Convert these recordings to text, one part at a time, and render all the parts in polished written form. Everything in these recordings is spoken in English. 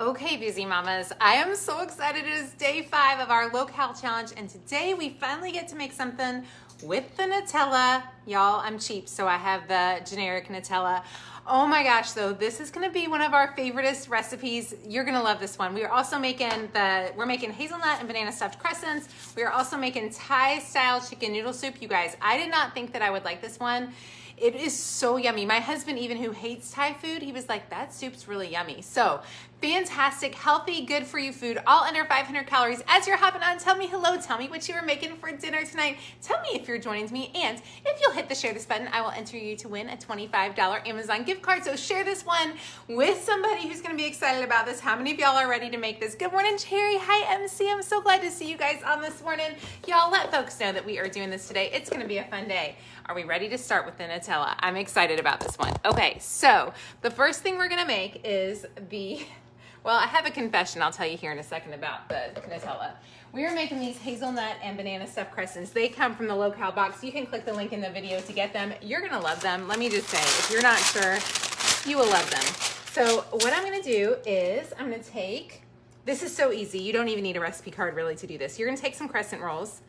Okay, busy mamas, I am so excited. It is day 5 of our low-cal challenge, and today we finally get to make something with the Nutella. Y'all, I'm cheap, so I have the generic Nutella. Oh my gosh, though, this is gonna be one of our favoriteest recipes. You're gonna love this one. We are also making we're making hazelnut and banana stuffed crescents. We are also making Thai-style chicken noodle soup. You guys, I did not think that I would like this one. It is so yummy. My husband, even who hates Thai food, he was like, that soup's really yummy. So fantastic, healthy, good for you food, all under 500 calories. As you're hopping on, tell me hello, tell me what you were making for dinner tonight. Tell me if you're joining me, and if you'll hit the share this button, I will enter you to win a $25 Amazon gift card. So share this one with somebody who's gonna be excited about this. How many of y'all are ready to make this? Good morning, Cherry. Hi, MC. I'm so glad to see you guys on this morning. Y'all let folks know that we are doing this today. It's gonna be a fun day. Are we ready to start with the Nutella? I'm excited about this one. Okay, so the first thing we're gonna make is well, I have a confession I'll tell you here in a second about the Nutella. We are making these hazelnut and banana stuffed crescents. They come from the low-cal box. You can click the link in the video to get them. You're gonna love them. Let me just say, if you're not sure, you will love them. So what I'm gonna do is I'm gonna take, this is so easy. You don't even need a recipe card really to do this. You're gonna take some crescent rolls.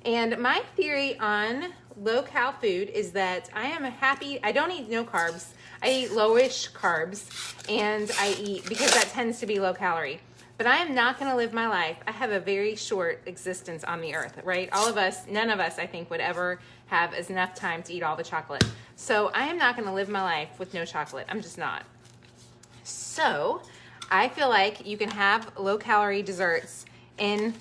And my theory on low-cal food is that I am happy, I don't eat no carbs. I eat lowish carbs, and I eat, because that tends to be low calorie. But I am not gonna live my life. I have a very short existence on the earth, right? All of us, none of us, I think, would ever have enough time to eat all the chocolate. So I am not gonna live my life with no chocolate. I'm just not. So I feel like you can have low-calorie desserts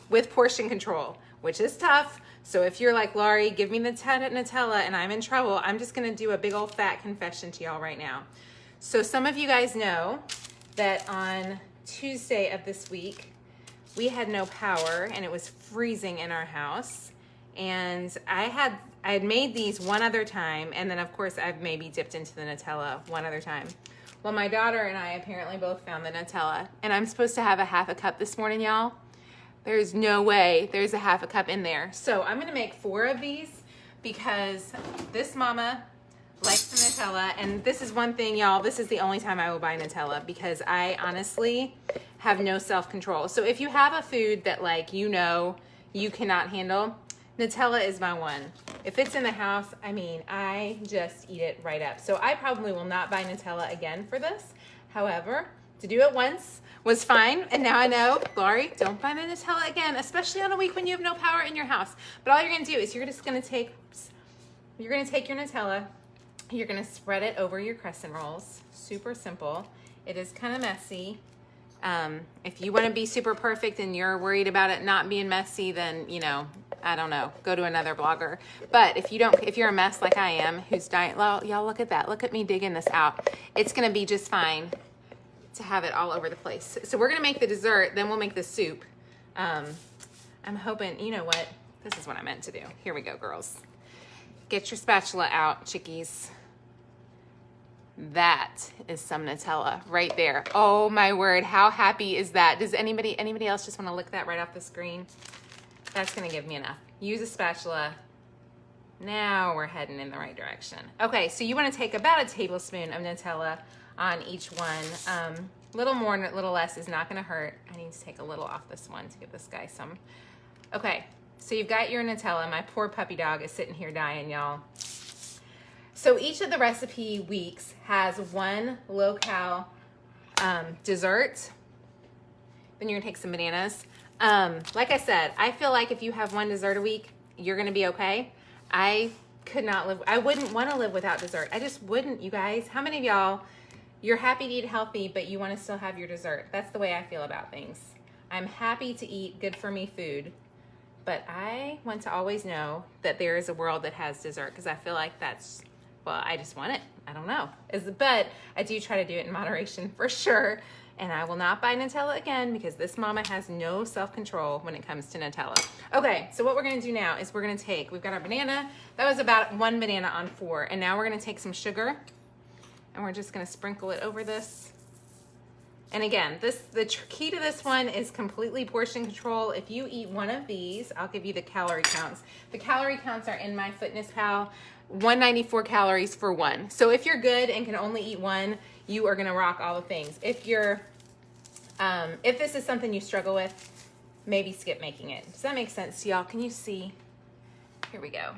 with portion control, which is tough. So if you're like, Laurie, give me the Nutella and I'm in trouble, I'm just gonna do a big old fat confession to y'all right now. So some of you guys know that on Tuesday of this week, we had no power and it was freezing in our house. And I had made these one other time, and then of course I've maybe dipped into the Nutella one other time. Well, my daughter and I apparently both found the Nutella, and I'm supposed to have a half a cup this morning, y'all. There's no way there's a half a cup in there. So I'm gonna make 4 of these because this mama likes the Nutella. And this is one thing, y'all, this is the only time I will buy Nutella because I honestly have no self-control. So if you have a food that you cannot handle, Nutella is my one. If it's in the house, I mean, I just eat it right up. So I probably will not buy Nutella again for this. However, to do it once was fine, and now I know, Laurie, don't buy the Nutella again, especially on a week when you have no power in your house. But all you're gonna do is you're gonna take your Nutella, you're gonna spread it over your crescent rolls. Super simple. It is kind of messy. If you wanna be super perfect and you're worried about it not being messy, then, I don't know, go to another blogger. But if you're a mess like I am, who's dying, y'all look at that. Look at me digging this out. It's gonna be just fine to have it all over the place. So we're gonna make the dessert, then we'll make the soup. I'm hoping, you know what? This is what I meant to do. Here we go, girls. Get your spatula out, chickies. That is some Nutella right there. Oh my word, how happy is that? Does anybody else just wanna lick that right off the screen? That's gonna give me enough. Use a spatula. Now we're heading in the right direction. Okay, so you wanna take about a tablespoon of Nutella on each one. Little more, little less is not gonna hurt. I need to take a little off this one to give this guy some. Okay, so you've got your Nutella. My poor puppy dog is sitting here dying, y'all. So each of the recipe weeks has one low-cal dessert. Then you're gonna take some bananas. Like I said, I feel like if you have one dessert a week, you're gonna be okay. I wouldn't wanna live without dessert. I just wouldn't, you guys. How many of y'all, you're happy to eat healthy, but you want to still have your dessert? That's the way I feel about things. I'm happy to eat good for me food, but I want to always know that there is a world that has dessert, because I feel like I just want it. I don't know. But I do try to do it in moderation for sure. And I will not buy Nutella again because this mama has no self-control when it comes to Nutella. Okay, so what we're gonna do now is we've got our banana. That was about 1 banana on 4. And now we're gonna take some sugar, and we're just gonna sprinkle it over this. And again, the key to this one is completely portion control. If you eat one of these, I'll give you the calorie counts. The calorie counts are in my Fitness Pal, 194 calories for one. So if you're good and can only eat one, you are gonna rock all the things. If you're If this is something you struggle with, maybe skip making it. Does that make sense to y'all? Can you see? Here we go.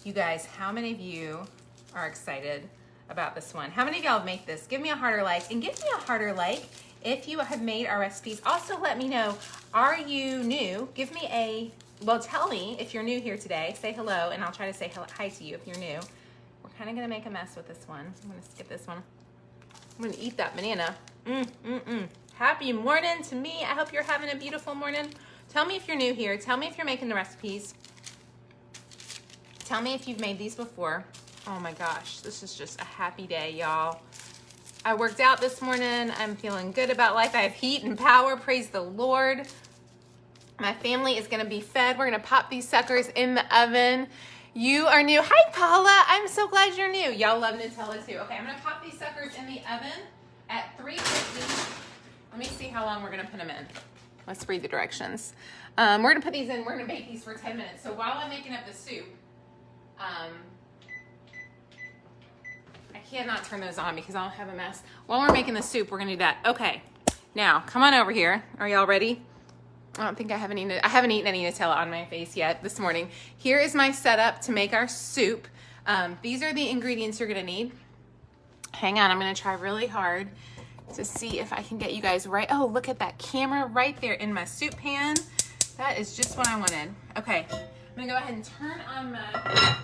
You guys, how many of you are excited about this one? How many of y'all have made this? Give me a heart or like, and give me a heart or like if you have made our recipes. Also let me know, are you new? Give me a, well, tell me if you're new here today. Say hello, and I'll try to say hi to you if you're new. We're kind of gonna make a mess with this one. I'm gonna skip this one. I'm gonna eat that banana. Happy morning to me. I hope you're having a beautiful morning. Tell me if you're new here. Tell me if you're making the recipes. Tell me if you've made these before. Oh my gosh, this is just a happy day, y'all. I worked out this morning. I'm feeling good about life. I have heat and power, praise the Lord. My family is gonna be fed. We're gonna pop these suckers in the oven. You are new. Hi, Paula. I'm so glad you're new. Y'all love Nutella too. Okay, I'm gonna pop these suckers in the oven at 350. Let me see how long we're gonna put them in. Let's read the directions. We're gonna put these in, we're gonna bake these for 10 minutes. So while I'm making up the soup, I cannot turn those on because I'll have a mess. While we're making the soup, we're gonna do that. Okay, now come on over here. Are y'all ready? I don't think I haven't eaten any Nutella on my face yet this morning. Here is my setup to make our soup. These are the ingredients you're gonna need. Hang on, I'm gonna try really hard to see if I can get you guys right. Oh, look at that camera right there in my soup pan. That is just what I wanted. Okay, I'm gonna go ahead and turn on my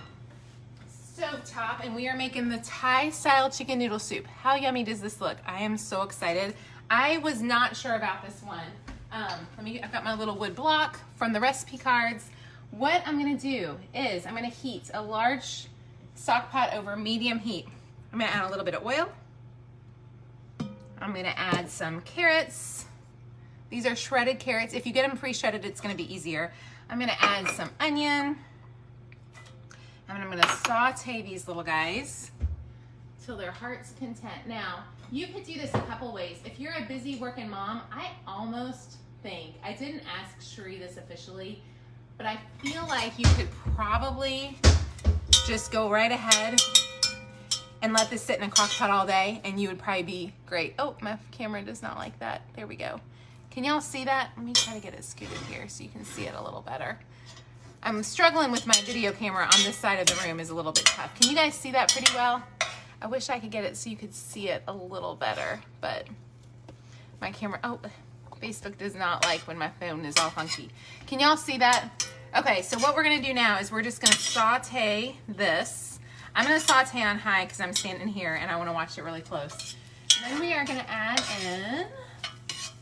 stove top, and we are making the Thai style chicken noodle soup. How yummy does this look? I am so excited. I was not sure about this one. I've got my little wood block from the recipe cards. What I'm gonna do is I'm gonna heat a large stock pot over medium heat. I'm gonna add a little bit of oil. I'm gonna add some carrots. These are shredded carrots. If you get them pre-shredded, it's gonna be easier. I'm gonna add some onion. And I'm gonna saute these little guys till their heart's content. Now, you could do this a couple ways. If you're a busy working mom, I almost think, I didn't ask Cherie this officially, but I feel like you could probably just go right ahead and let this sit in a crock pot all day, and you would probably be great. Oh, my camera does not like that. There we go. Can y'all see that? Let me try to get it scooted here so you can see it a little better. I'm struggling with my video camera on this side of the room, is a little bit tough. Can you guys see that pretty well? I wish I could get it so you could see it a little better, but my camera, oh, Facebook does not like when my phone is all funky. Can y'all see that? Okay, so what we're gonna do now is we're just gonna saute this. I'm gonna saute on high because I'm standing here and I wanna watch it really close. Then we are gonna add in,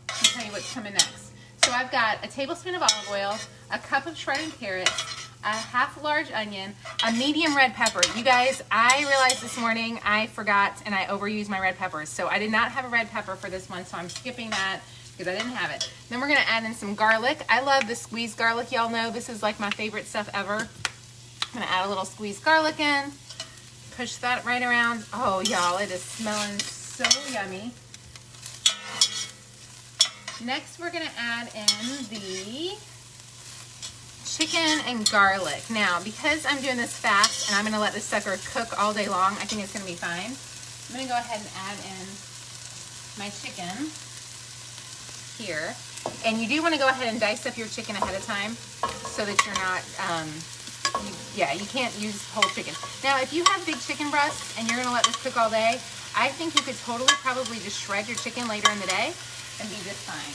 I'll tell you what's coming next. So I've got a tablespoon of olive oil, a cup of shredded carrots, a half large onion, a medium red pepper. You guys, I realized this morning I forgot and I overused my red peppers. So I did not have a red pepper for this one, so I'm skipping that because I didn't have it. Then we're gonna add in some garlic. I love the squeezed garlic, y'all know. This is like my favorite stuff ever. I'm gonna add a little squeezed garlic in. Push that right around. Oh, y'all, it is smelling so yummy. Next, we're gonna add in the chicken and garlic. Now, because I'm doing this fast and I'm gonna let this sucker cook all day long, I think it's gonna be fine. I'm gonna go ahead and add in my chicken here. And you do wanna go ahead and dice up your chicken ahead of time so that you're not, you can't use whole chicken. Now, if you have big chicken breasts and you're gonna let this cook all day, I think you could totally probably just shred your chicken later in the day and be just fine.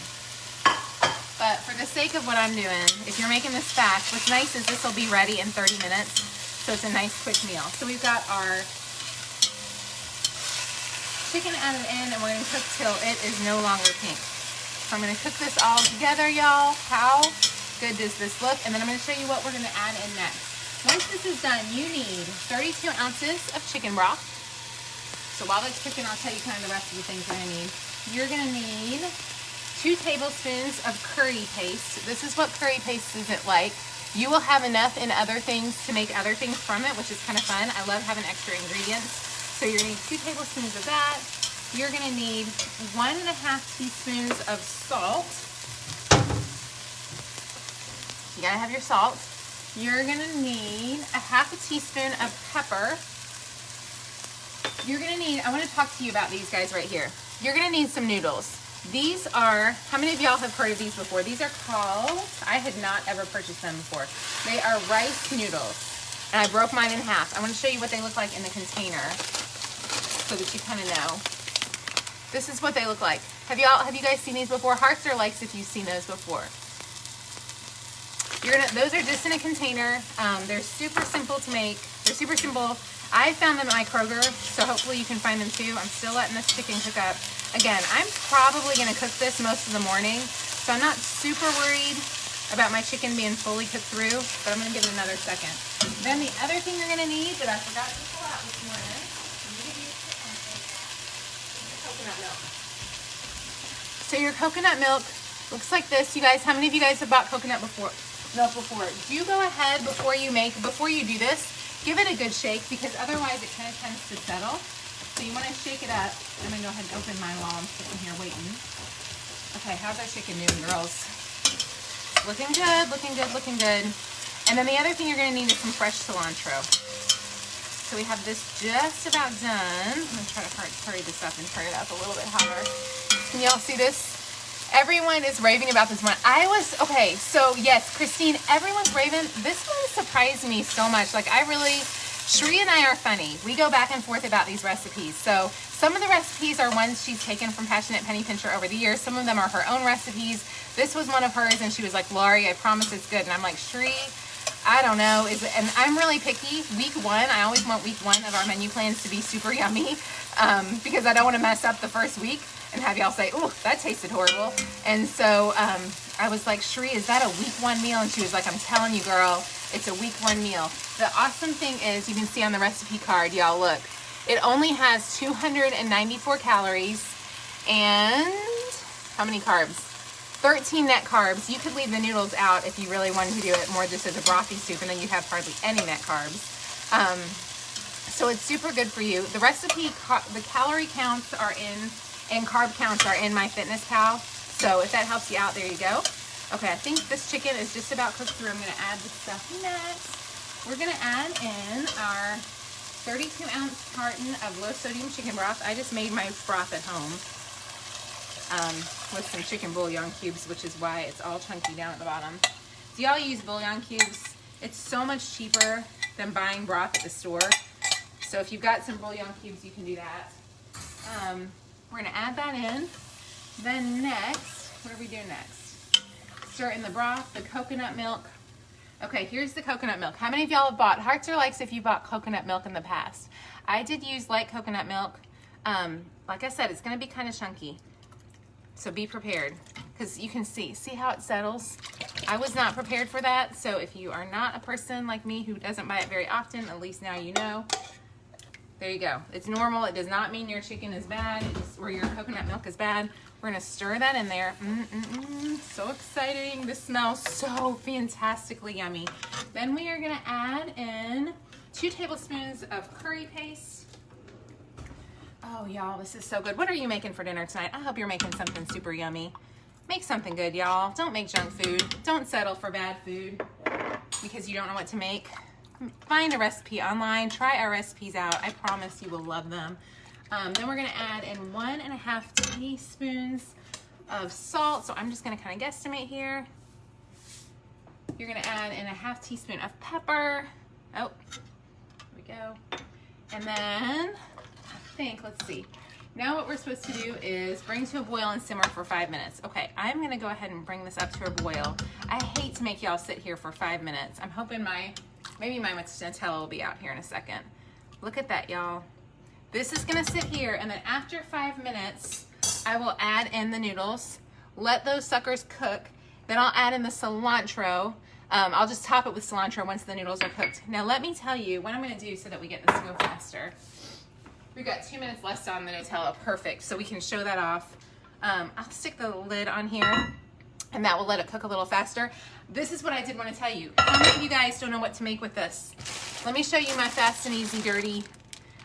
But for the sake of what I'm doing, if you're making this fast, what's nice is this will be ready in 30 minutes. So it's a nice quick meal. So we've got our chicken added in and we're gonna cook till it is no longer pink. So I'm gonna cook this all together, y'all. How good does this look? And then I'm gonna show you what we're gonna add in next. Once this is done, you need 32 ounces of chicken broth. So while that's cooking, I'll tell you kind of the rest of the things we're gonna need. You're gonna need 2 tablespoons of curry paste. This is what curry paste isn't like. You will have enough in other things to make other things from it, which is kind of fun. I love having extra ingredients. So you're gonna need 2 tablespoons of that. You're gonna need 1.5 teaspoons of salt. You gotta have your salt. You're gonna need 1/2 teaspoon of pepper. You're gonna need, I wanna talk to you about these guys right here. You're gonna need some noodles. These are, how many of y'all have heard of these before? These are called, I had not ever purchased them before. They are rice noodles. And I broke mine in half. I want to show you what they look like in the container so that you kind of know. This is what they look like. Have you guys seen these before? Hearts or likes if you've seen those before. Those are just in a container. They're super simple to make. They're super simple. I found them at my Kroger, so hopefully you can find them too. I'm still letting this chicken cook up. Again, I'm probably gonna cook this most of the morning, so I'm not super worried about my chicken being fully cooked through, but I'm gonna give it another second. Then the other thing you're gonna need that I forgot to pull out this morning, I'm gonna give you coconut milk. So your coconut milk looks like this. You guys, how many of you guys have bought coconut milk before? Do go ahead before you do this, give it a good shake, because otherwise it kind of tends to settle. So you want to shake it up. I'm gonna go ahead and open mine while I'm sitting here waiting. Okay, how's our chicken doing, girls? Looking good, looking good, looking good. And then the other thing you're gonna need is some fresh cilantro. So we have this just about done. I'm gonna try to hurry this up and turn it up a little bit hotter. Can y'all see this? Everyone is raving about this one. Okay, so yes, Christine, everyone's raving. This one surprised me so much. Like Sheree and I are funny. We go back and forth about these recipes. So some of the recipes are ones she's taken from Passionate Penny Pincher over the years. Some of them are her own recipes. This was one of hers, and she was like, Laurie, I promise it's good. And I'm like, Sheree, I don't know. And I'm really picky. Week one, I always want week one of our menu plans to be super yummy because I don't want to mess up the first week and have y'all say, oh, that tasted horrible. And so I was like, Sheree, is that a week one meal? And she was like, I'm telling you, girl, it's a week one meal. The awesome thing is, you can see on the recipe card, y'all, look, it only has 294 calories and how many carbs? 13 net carbs. You could leave the noodles out if you really wanted to do it more just as a brothy soup, and then you'd have hardly any net carbs. So it's super good for you. The recipe, the calorie counts are in, and carb counts are in MyFitnessPal. So if that helps you out, there you go. Okay, I think this chicken is just about cooked through. I'm gonna add the stuff next. We're gonna add in our 32-ounce carton of low-sodium chicken broth. I just made my broth at home with some chicken bouillon cubes, which is why it's all chunky down at the bottom. Do y'all use bouillon cubes? It's so much cheaper than buying broth at the store. So if you've got some bouillon cubes, you can do that. We're gonna add that in. Then next, what are we doing next? Stir in the broth, the coconut milk. Okay, here's the coconut milk. How many of y'all have bought, hearts or likes if you bought coconut milk in the past? I did use light coconut milk. Like I said, it's gonna be kind of chunky. So be prepared, because you can see how it settles. I was not prepared for that, so if you are not a person like me who doesn't buy it very often, at least now you know. There you go. It's normal. It does not mean your chicken is bad or your coconut milk is bad. We're gonna stir that in there. So exciting. This smells so fantastically yummy. Then we are gonna add in 2 tablespoons of curry paste. Oh, y'all, this is so good. What are you making for dinner tonight? I hope you're making something super yummy. Make something good, y'all. Don't make junk food. Don't settle for bad food because you don't know what to make. Find a recipe online. Try our recipes out. I promise you will love them. Then we're going to add in 1.5 teaspoons of salt. So I'm just going to kind of guesstimate here. You're going to add in 1/2 teaspoon of pepper. Oh, there we go. And then let's see. Now what we're supposed to do is bring to a boil and simmer for 5 minutes. Okay, I'm gonna go ahead and bring this up to a boil. I hate to make y'all sit here for 5 minutes. I'm hoping maybe my Nutella will be out here in a second. Look at that, y'all. This is gonna sit here, and then after 5 minutes, I will add in the noodles, let those suckers cook, then I'll add in the cilantro. I'll just top it with cilantro once the noodles are cooked. Now let me tell you what I'm gonna do so that we get this to go faster. We've got 2 minutes left on the Nutella, perfect, so we can show that off. I'll stick the lid on here, and that will let it cook a little faster. This is what I did want to tell you. How many of you guys don't know what to make with this? Let me show you my fast and easy dirty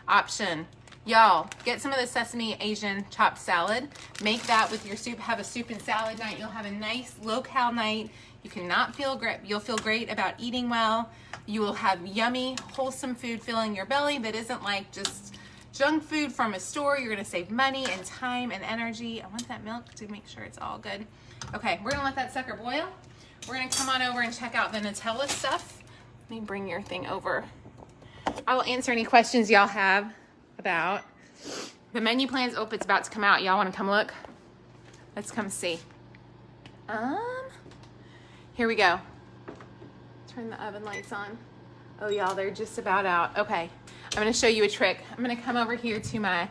option. Y'all, get some of the sesame Asian chopped salad. Make that with your soup. Have a soup and salad night. You'll have a nice low-cal night. You cannot feel great. You'll feel great about eating well. You will have yummy, wholesome food filling your belly that isn't like just, junk food from a store. You're gonna save money and time and energy. I want that milk to make sure it's all good. Okay, we're gonna let that sucker boil. We're gonna come on over and check out the Nutella stuff. Let me bring your thing over. I will answer any questions y'all have about the menu plans. Oh, it's about to come out. Y'all wanna come look? Let's come see. Here we go. Turn the oven lights on. Oh, y'all, they're just about out. Okay, I'm gonna show you a trick. I'm gonna come over here to my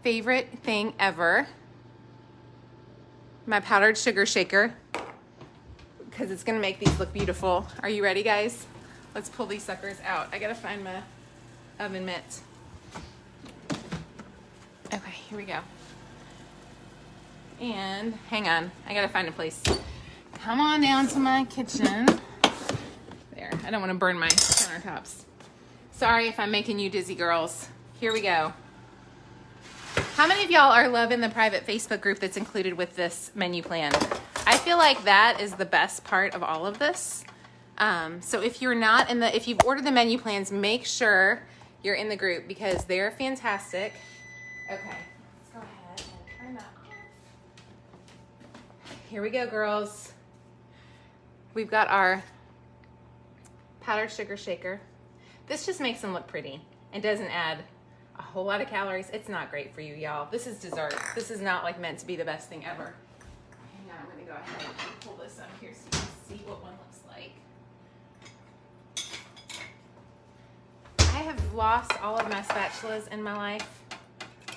favorite thing ever, my powdered sugar shaker, because it's gonna make these look beautiful. Are you ready, guys? Let's pull these suckers out. I gotta find my oven mitt. Okay, here we go. And hang on, I gotta find a place. Come on down to my kitchen. There, I don't wanna burn my countertops. Sorry if I'm making you dizzy, girls. Here we go. How many of y'all are loving the private Facebook group that's included with this menu plan? I feel like that is the best part of all of this. So if you're not in if you've ordered the menu plans, make sure you're in the group because they're fantastic. Okay, let's go ahead and turn that off. Here we go, girls. We've got our powdered sugar shaker. This just makes them look pretty and doesn't add a whole lot of calories. It's not great for you, y'all. This is dessert. This is not like meant to be the best thing ever. Hang on, I'm gonna go ahead and pull this up here so you can see what one looks like. I have lost all of my spatulas in my life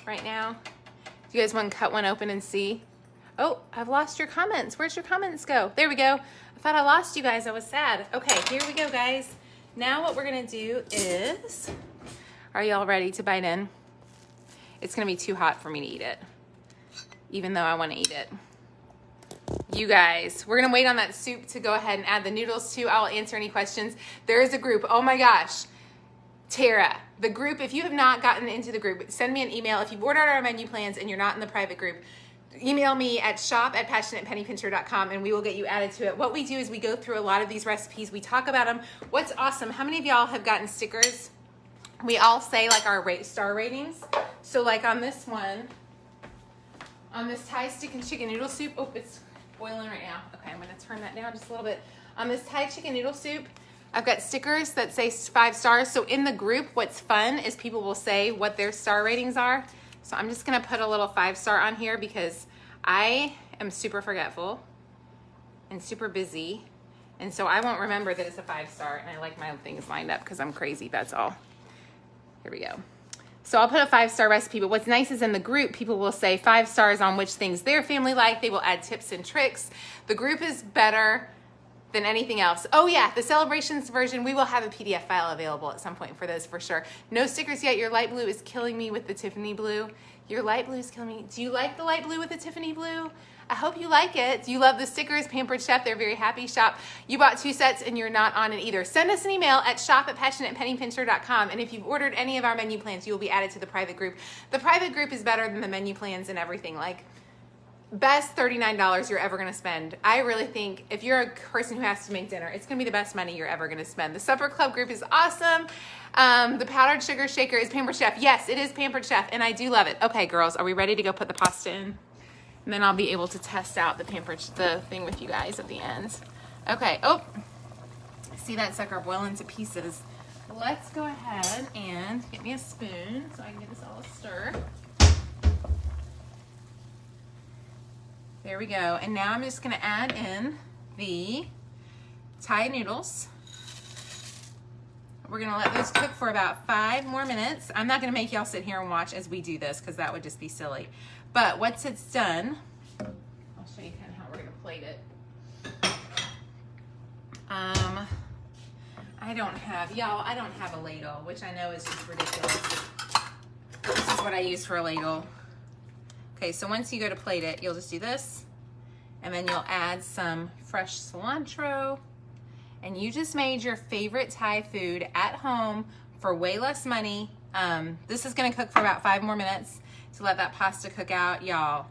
right now. Do you guys want to cut one open and see? Oh, I've lost your comments. Where's your comments go? There we go. I thought I lost you guys. I was sad. Okay, here we go, guys. Now what we're gonna do is, are y'all ready to bite in? It's gonna be too hot for me to eat it, even though I wanna eat it. You guys, we're gonna wait on that soup to go ahead and add the noodles to. I'll answer any questions. There is a group, oh my gosh. Tara, the group, if you have not gotten into the group, send me an email. If you've ordered our menu plans and you're not in the private group, email me at shop@passionatepennypincher.com and we will get you added to it. What we do is we go through a lot of these recipes. We talk about them. What's awesome, how many of y'all have gotten stickers? We all say like our star ratings. So like on this one, on this Thai stick and chicken noodle soup, oh, it's boiling right now. Okay, I'm gonna turn that down just a little bit. On this Thai chicken noodle soup, I've got stickers that say 5 stars. So in the group, what's fun is people will say what their star ratings are. So I'm just gonna put a little 5-star on here because I am super forgetful and super busy. And so I won't remember that it's a 5-star and I like my things lined up because I'm crazy, that's all. Here we go. So I'll put a 5-star recipe, but what's nice is in the group, people will say 5 stars on which things their family like. They will add tips and tricks. The group is better than anything else. Oh yeah, the celebrations version, we will have a PDF file available at some point for those for sure. No stickers yet. Your light blue is killing me with the Tiffany blue. Your light blue is killing me. Do you like the light blue with the Tiffany blue? I hope you like it. Do you love the stickers? Pampered Chef, they're very happy. Shop. You bought 2 sets and you're not on it either. Send us an email at shop@passionatepennypincher.com and if you've ordered any of our menu plans, you will be added to the private group. The private group is better than the menu plans and everything. Like, best $39 you're ever gonna spend. I really think if you're a person who has to make dinner, it's gonna be the best money you're ever gonna spend. The Supper Club group is awesome. The powdered sugar shaker is Pampered Chef. Yes, it is Pampered Chef, and I do love it. Okay, girls, are we ready to go put the pasta in? And then I'll be able to test out the thing with you guys at the end. Okay, oh, see that sucker boiling to pieces. Let's go ahead and get me a spoon so I can get this all a stir. There we go. And now I'm just gonna add in the Thai noodles. We're gonna let those cook for about 5 more minutes. I'm not gonna make y'all sit here and watch as we do this because that would just be silly. But once it's done, I'll show you kind of how we're gonna plate it. I don't have a ladle, which I know is just ridiculous. This is what I use for a ladle. Okay, so once you go to plate it, you'll just do this, and then you'll add some fresh cilantro, and you just made your favorite Thai food at home for way less money. This is gonna cook for about 5 more minutes to let that pasta cook out. Y'all,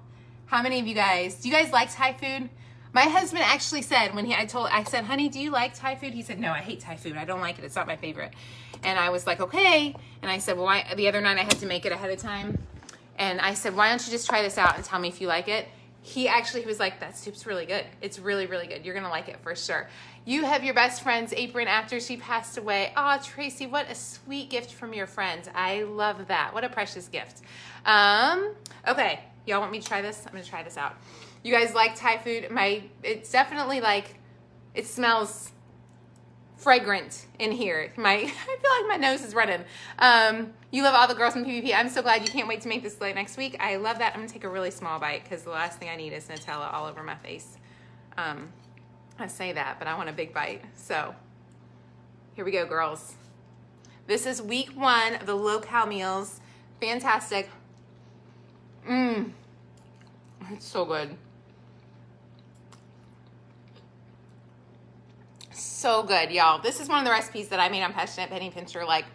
how many of you guys, do you guys like Thai food? My husband actually said when I said, honey, do you like Thai food? He said, no, I hate Thai food. I don't like it. It's not my favorite. And I was like, okay. And I said, well, the other night I had to make it ahead of time. And I said, why don't you just try this out and tell me if you like it? He was like, that soup's really good. It's really, really good. You're going to like it for sure. You have your best friend's apron after she passed away. Oh, Tracy, what a sweet gift from your friend. I love that. What a precious gift. Okay. Y'all want me to try this? I'm going to try this out. You guys like Thai food? It's definitely like, it smells fragrant in here. I feel like my nose is running. You love all the girls from PvP. I'm so glad you can't wait to make this late next week. I love that. I'm going to take a really small bite because the last thing I need is Nutella all over my face. I say that, but I want a big bite. So here we go, girls. This is week 1 of the low-cal meals. Fantastic. It's so good. So good, y'all. This is one of the recipes that I made on Passionate Penny Pincher like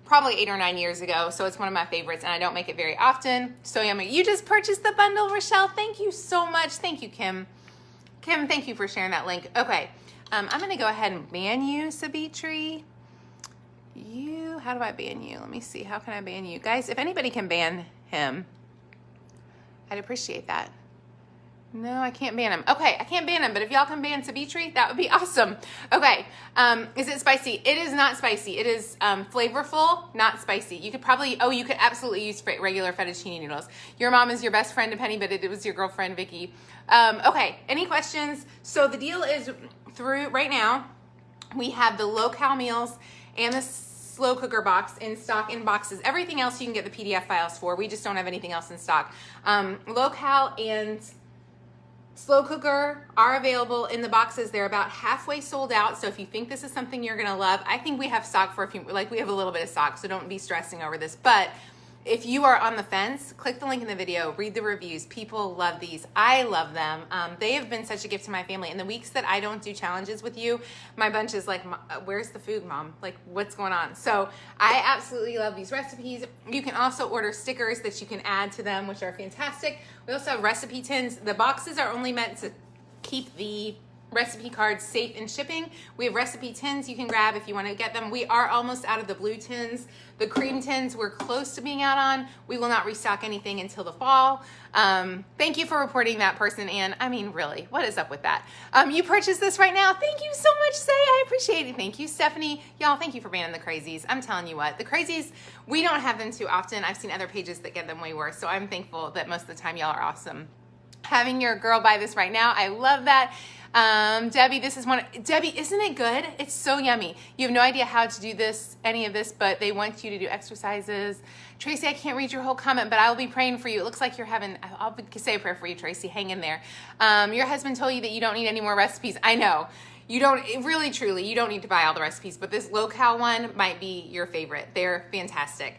probably 8 or 9 years ago. So it's one of my favorites and I don't make it very often. So yummy. You just purchased the bundle, Rochelle. Thank you so much. Thank you, Kim. Kim, thank you for sharing that link. Okay. I'm going to go ahead and ban you, Savitri. How do I ban you? Let me see. How can I ban you? Guys, if anybody can ban him, I'd appreciate that. No, I can't ban him. Okay, I can't ban him, but if y'all can ban Savitri, that would be awesome. Okay, is it spicy? It is not spicy. It is flavorful, not spicy. You could probably, you could absolutely use regular fettuccine noodles. Your mom is your best friend, Penny, but it was your girlfriend, Vicky. Okay, any questions? So the deal is right now, we have the low-cal meals and the slow cooker box in stock in boxes. Everything else you can get the PDF files for. We just don't have anything else in stock. Low-cal and slow cooker are available in the boxes. They're about halfway sold out. So if you think this is something you're gonna love, I think we have stock for we have a little bit of stock, so don't be stressing over this. But if you are on the fence, click the link in the video, read the reviews. People love these. I love them. They have been such a gift to my family. In the weeks that I don't do challenges with you, my bunch is like, where's the food, Mom? Like, what's going on? So I absolutely love these recipes. You can also order stickers that you can add to them, which are fantastic. We also have recipe tins. The boxes are only meant to keep the recipe cards safe in shipping. We have recipe tins you can grab if you want to get them. We are almost out of the blue tins. The cream tins we're close to being out on. We will not restock anything until the fall. Thank you for reporting that, person, Ann. I mean, really, what is up with that? You purchased this right now. Thank you so much, Say. I appreciate it. Thank you, Stephanie. Y'all, thank you for banning the crazies. I'm telling you what, the crazies, we don't have them too often. I've seen other pages that get them way worse, so I'm thankful that most of the time y'all are awesome. Having your girl buy this right now, I love that. Debbie, Debbie, isn't it good? It's so yummy. You have no idea how to do any of this, but they want you to do exercises. Tracy, I can't read your whole comment, but I will be praying for you. It looks like I'll say a prayer for you, Tracy. Hang in there. Your husband told you that you don't need any more recipes. I know. You don't, really, truly, you don't need to buy all the recipes, but this low-cal one might be your favorite. They're fantastic.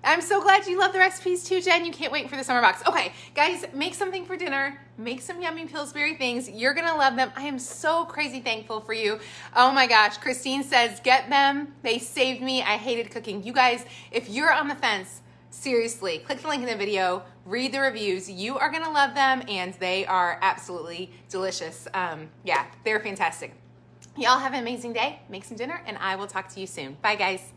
I'm so glad you love the recipes too, Jen. You can't wait for the summer box. Okay, guys, make something for dinner. Make some yummy Pillsbury things. You're gonna love them. I am so crazy thankful for you. Oh my gosh, Christine says, get them. They saved me. I hated cooking. You guys, if you're on the fence, seriously, click the link in the video, read the reviews. You are gonna love them, and they are absolutely delicious. Yeah, they're fantastic. Y'all have an amazing day. Make some dinner, and I will talk to you soon. Bye, guys.